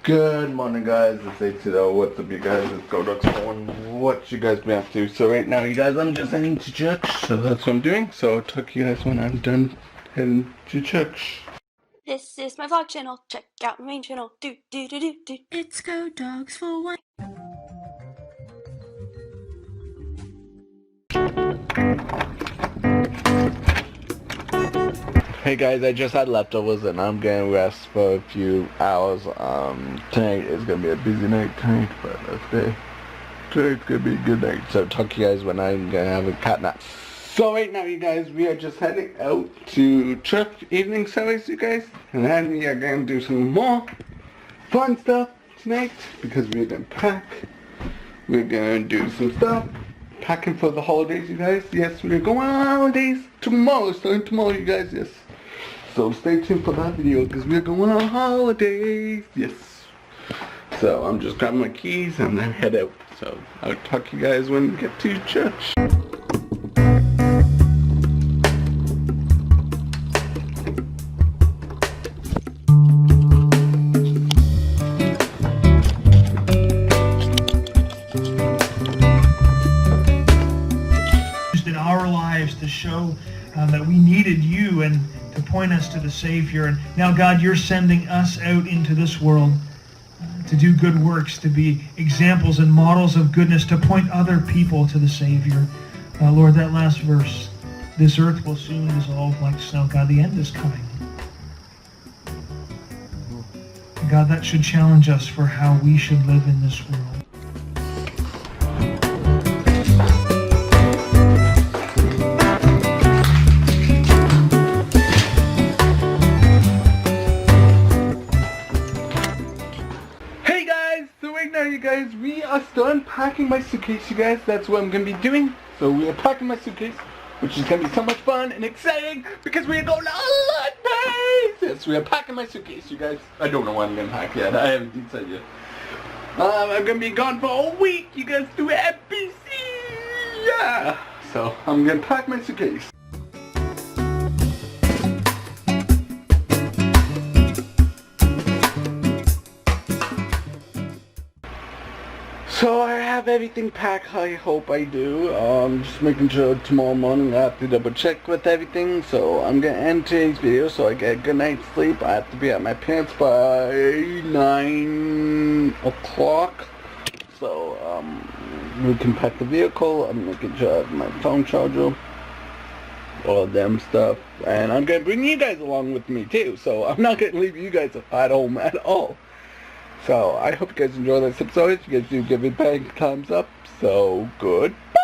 Good morning, guys. It's 8 today. What's up, you guys? It's XoXo. What you guys been up to? So right now, you guys, I'm just heading to church. So that's what I'm doing. So I'll talk to you guys when I'm done heading to church. This is my vlog channel. Check out my main channel. Do do do do do. It's Go Dogs for One. Hey guys, I just had leftovers and I'm gonna rest for a few hours. Tonight is gonna be a busy night tonight, but tonight's gonna be a good night. So talk to you guys when I'm gonna have a cat nap. So right now, you guys, we are just heading out to church evening service, you guys, and then we are gonna do some more fun stuff tonight because we're gonna pack. We're gonna do some stuff. Packing for the holidays, you guys. Yes, we're going on holidays tomorrow. Starting tomorrow, you guys. Yes. So stay tuned for that video because we're going on holidays. Yes. So I'm just grabbing my keys and then head out. So I'll talk to you guys when we get to church. In our lives to show that we needed you and to point us to the Savior. And now, God, you're sending us out into this world to do good works, to be examples and models of goodness, to point other people to the Savior. Lord, that last verse, this earth will soon dissolve like snow. God, the end is coming. God, that should challenge us for how we should live in this world. You guys, we are still unpacking my suitcase, you guys. That's what I'm gonna be doing. So we are packing my suitcase, which is gonna be so much fun and exciting because we are going to holidays. Yes, we are packing my suitcase, you guys. I don't know what I'm gonna pack yet. I haven't decided yet. I'm gonna be gone for a week, you guys, to NBC. Yeah. So I'm gonna pack my suitcase. So I have everything packed, I hope I do. Just making sure tomorrow morning I have to double check with everything. So I'm gonna end today's video so I get a good night's sleep. I have to be at my parents by 9 o'clock. So we can pack the vehicle. I'm making sure I have my phone charger, all them stuff. And I'm gonna bring you guys along with me too. So I'm not gonna leave you guys at home at all. So, I hope you guys enjoy this episode. If you guys do, give it a big thumbs up. So, goodbye!